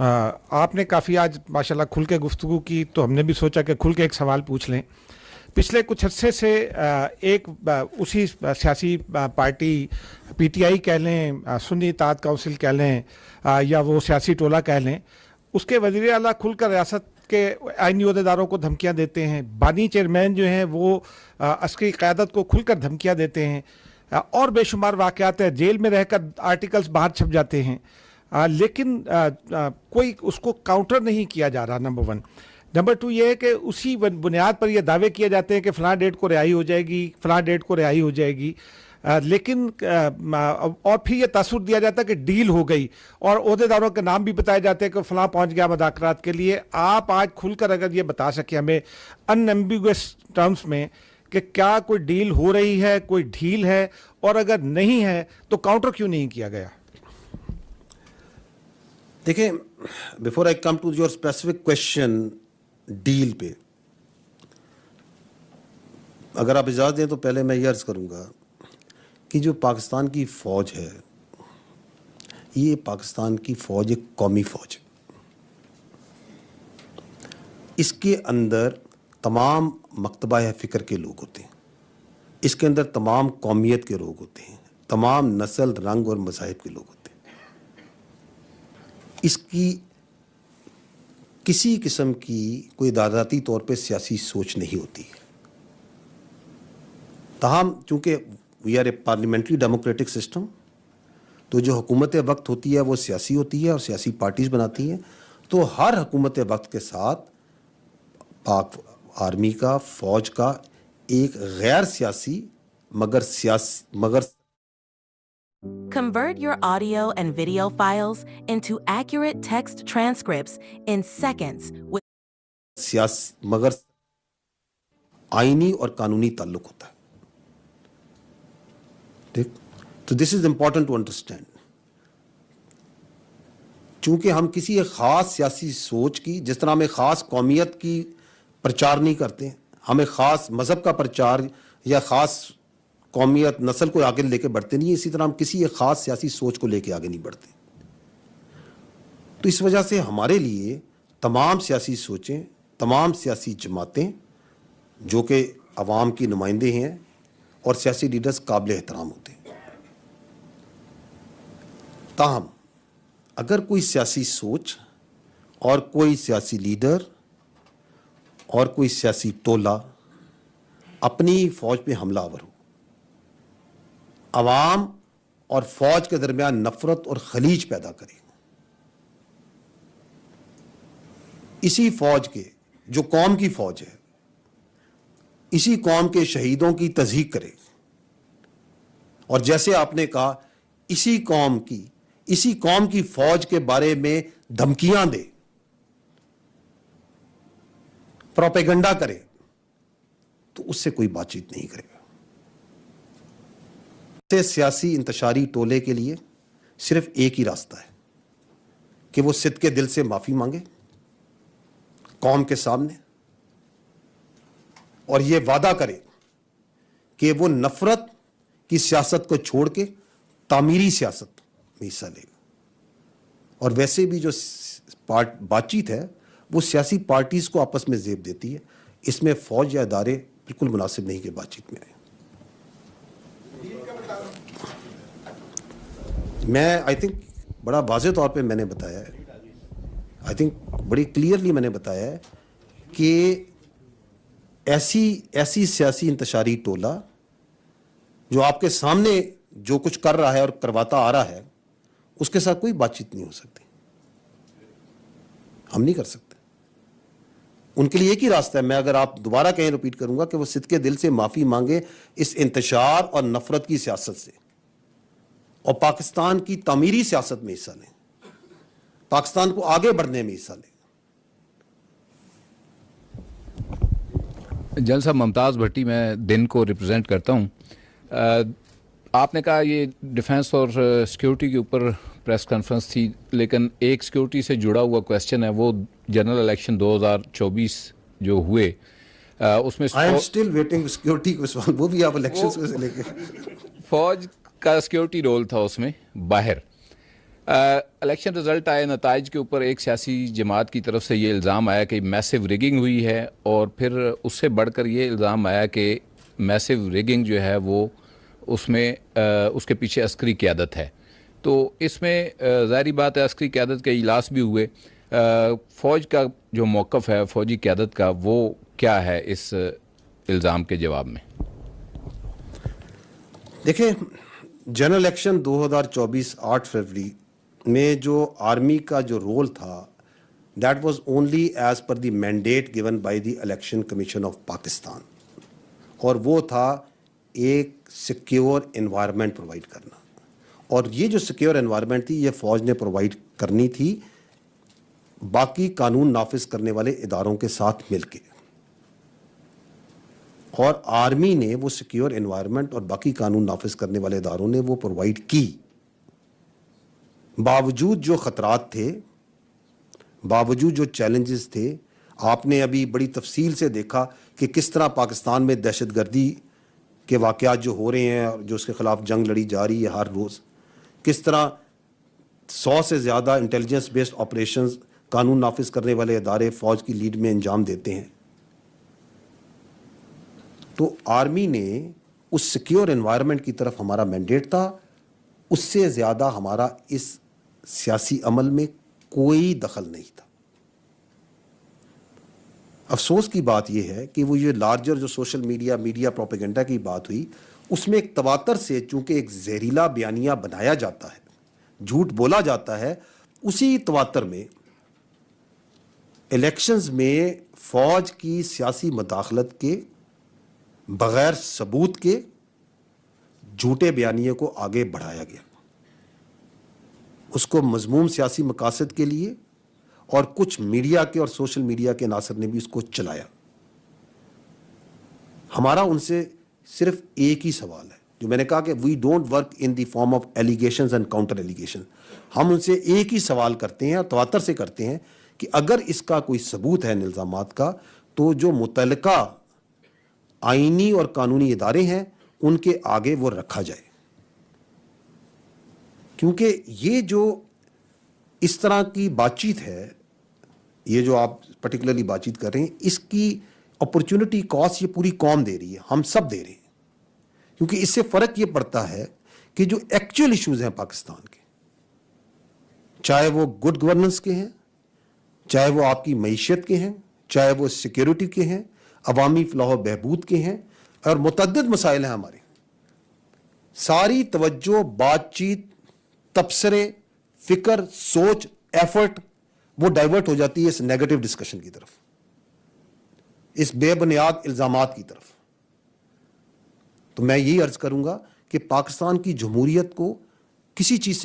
आपने काफ़ी आज माशाल्लाह खुल के गुफ्तगू की, तो हमने भी सोचा कि खुल के एक सवाल पूछ लें। पिछले कुछ अरसे से उसी सियासी पार्टी पीटीआई कह लें, सुन्नी इत्तेहाद काउंसिल कह लें, या वो सियासी टोला कह लें, उसके वज़ीर आला खुलकर रियासत के आइनी अहदेदारों को धमकियां देते हैं। बानी चेयरमैन जो हैं वो अस्करी क़यादत को खुलकर धमकियां देते हैं, और बेशुमार वाक़यात है, जेल में रहकर आर्टिकल्स बाहर छप जाते हैं। लेकिन कोई उसको काउंटर नहीं किया जा रहा, नंबर वन। नंबर टू ये है कि उसी बुनियाद पर ये दावे किए जाते हैं कि फ़लाँ डेट को रिहाई हो जाएगी, फ़लाँ डेट को रिहाई हो जाएगी, लेकिन और फिर ये तासुर दिया जाता है कि डील हो गई, और अहदेदारों के नाम भी बताए जाते हैं कि फ़लाँ पहुंच गया मुज़ाकरात के लिए। आप आज खुलकर अगर ये बता सकें हमें अनएम्बिगुअस टर्म्स में कि क्या कोई डील हो रही है, कोई ढील है, और अगर नहीं है तो काउंटर क्यों नहीं किया गया? देखिए, before I come to your specific question deal पे, अगर आप इजाज़त दें तो पहले मैं ये अर्ज़ करूँगा कि जो पाकिस्तान की फ़ौज है, ये पाकिस्तान की फ़ौज एक कौमी फ़ौज है। इसके अंदर तमाम मकतबा फ़िक्र के लोग होते हैं, इसके अंदर तमाम कौमियत के लोग होते हैं, तमाम नस्ल, रंग और मज़ाहिब के लोग होते हैं। इसकी किसी किस्म की कोई दादाती तौर पे सियासी सोच नहीं होती है। ताहम चूँकि we are a parliamentary democratic system, तो जो हुकूमत वक्त होती है वो सियासी होती है और सियासी पार्टीज़ बनाती हैं। तो हर हुकूमत वक्त के साथ पाक आर्मी का, फ़ौज का एक गैर सियासी मगर Convert your audio and video files into accurate text transcripts in seconds with मगर आईनी और कानूनी ताल्लुक होता है। ठीक, तो this is important to understand. चूंकि हम किसी एक ख़ास सियासी सोच की, जिस तरह हम एक ख़ास कौमियत की प्रचार नहीं करते हैं, हम एक ख़ास मज़हब का प्रचार या ख़ास कौमियत नस्ल को आगे लेके बढ़ते नहीं, इसी तरह हम किसी एक ख़ास सियासी सोच को लेके आगे नहीं बढ़ते। तो इस वजह से हमारे लिए तमाम सियासी सोचें, तमाम सियासी जमातें जो कि अवाम की नुमाइंदे हैं और सियासी लीडर्स काबिल एहतराम होते हैं। ताहम अगर कोई सियासी सोच और कोई सियासी लीडर और कोई सियासी टोला अपनी फ़ौज पे हमलावर हो, अवाम और फ़ौज के दरमियान नफ़रत और खलीज पैदा करे, इसी फ़ौज के, जो कौम की फ़ौज है, इसी कौम के शहीदों की तज़हीक करे, और जैसे आपने कहा इसी कौम की फ़ौज के बारे में धमकियां दे, प्रोपेगेंडा करे, तो उससे कोई बातचीत नहीं करेगा। सियासी इंतशारी टोले के लिए सिर्फ एक ही रास्ता है कि वो सिद्क़े दिल से माफ़ी मांगे कौम के सामने, और ये वादा करे कि वो नफ़रत की सियासत को छोड़ के तामीरी सियासत में हिस्सा लेगा। और वैसे भी जो बातचीत है वो सियासी पार्टीज़ को आपस में ज़ेब देती है, इसमें फ़ौज या इदारे बिल्कुल मुनासिब नहीं कि बातचीत में आए। मैं आई थिंक बड़ा वाज़ेह तौर पे मैंने बताया है, आई थिंक बड़ी क्लियरली मैंने बताया है कि ऐसी सियासी इंतशारी टोला जो आपके सामने जो कुछ कर रहा है और करवाता आ रहा है, उसके साथ कोई बातचीत नहीं हो सकती, हम नहीं कर सकते। उनके लिए एक ही रास्ता है, मैं अगर आप दोबारा कहीं रिपीट करूंगा, कि वो सिद्क़े दिल से माफ़ी मांगे इस इंतशार और नफ़रत की सियासत से, और पाकिस्तान की तामीरी सियासत में हिस्सा लें, पाकिस्तान को आगे बढ़ने में हिस्सा लें। जनरल साहब, मुमताज़ भट्टी, मैं दिन को रिप्रेजेंट करता हूँ। आपने कहा ये डिफेंस और सिक्योरिटी के ऊपर प्रेस कॉन्फ्रेंस थी, लेकिन एक सिक्योरिटी से जुड़ा हुआ क्वेश्चन है, वो जनरल इलेक्शन 2024 जो हुए, उसमें I am still waiting security को सवाल, वो भी आप इलेक्शंस को से लेके फौज का सिक्योरिटी रोल था उसमें बाहर। الیکشن رزلٹ آئے، نتائج کے اوپر ایک سیاسی جماعت کی طرف سے یہ الزام آیا کہ میسو ریگنگ ہوئی ہے، اور پھر اس سے بڑھ کر یہ الزام آیا کہ میسو ریگنگ جو ہے وہ اس میں اس کے پیچھے عسکری قیادت ہے. تو اس میں ظاہری بات ہے عسکری قیادت کے اجلاس بھی ہوئے. فوج کا جو موقف ہے فوجی قیادت کا وہ کیا ہے اس الزام کے جواب میں؟ دیکھیں، جنرل الیکشن 2024 8 فروری میں جو آرمی کا جو رول تھا that was only as per the mandate given by the election commission of Pakistan, اور وہ تھا ایک سیکیور انوائرمنٹ پرووائڈ کرنا. اور یہ جو سیکیور انوائرمنٹ تھی یہ فوج نے پرووائڈ کرنی تھی باقی قانون نافذ کرنے والے اداروں کے ساتھ مل کے، اور آرمی نے وہ سیکیور انوائرمنٹ اور باقی قانون نافذ کرنے والے اداروں نے وہ پرووائڈ کی. باوجود جو خطرات تھے، باوجود جو چیلنجز تھے، آپ نے ابھی بڑی تفصیل سے دیکھا کہ کس طرح پاکستان میں دہشت گردی کے واقعات جو ہو رہے ہیں اور جو اس کے خلاف جنگ لڑی جا رہی ہے ہر روز، کس طرح 100 سے زیادہ انٹیلیجنس بیسڈ آپریشنز قانون نافذ کرنے والے ادارے فوج کی لیڈ میں انجام دیتے ہیں. تو آرمی نے اس سیکیور انوائرمنٹ کی طرف ہمارا مینڈیٹ تھا، اس سے زیادہ ہمارا اس سیاسی عمل میں کوئی دخل نہیں تھا. افسوس کی بات یہ ہے کہ وہ یہ لارجر جو سوشل میڈیا پروپیگنڈا کی بات ہوئی، اس میں ایک تواتر سے چونکہ ایک زہریلا بیانیہ بنایا جاتا ہے، جھوٹ بولا جاتا ہے، اسی تواتر میں الیکشنز میں فوج کی سیاسی مداخلت کے بغیر ثبوت کے جھوٹے بیانیے کو آگے بڑھایا گیا، اس کو مذموم سیاسی مقاصد کے لیے، اور کچھ میڈیا کے اور سوشل میڈیا کے عناصر نے بھی اس کو چلایا. ہمارا ان سے صرف ایک ہی سوال ہے، جو میں نے کہا کہ we don't work in the form of allegations and counter allegation. ہم ان سے ایک ہی سوال کرتے ہیں اور تواتر سے کرتے ہیں کہ اگر اس کا کوئی ثبوت ہے ان الزامات کا، تو جو متعلقہ آئینی اور قانونی ادارے ہیں ان کے آگے وہ رکھا جائے. کیونکہ یہ جو اس طرح کی بات چیت ہے، یہ جو آپ پرٹیکولرلی بات چیت کر رہے ہیں، اس کی اپرچونٹی کاسٹ یہ پوری قوم دے رہی ہے، ہم سب دے رہے ہیں. کیونکہ اس سے فرق یہ پڑتا ہے کہ جو ایکچوئل ایشوز ہیں پاکستان کے، چاہے وہ گڈ گورننس کے ہیں، چاہے وہ آپ کی معیشت کے ہیں، چاہے وہ سیکیورٹی کے ہیں، عوامی فلاح و بہبود کے ہیں، اور متعدد مسائل ہیں ہمارے، ساری توجہ، بات چیت، تبصرے، فکر، سوچ، ایفرٹ وہ ڈائیورٹ ہو جاتی ہے اس نیگیٹو ڈسکشن کی طرف، اس بے بنیاد الزامات کی طرف. تو میں یہی عرض کروں گا کہ پاکستان کی جمہوریت کو کسی چیز سے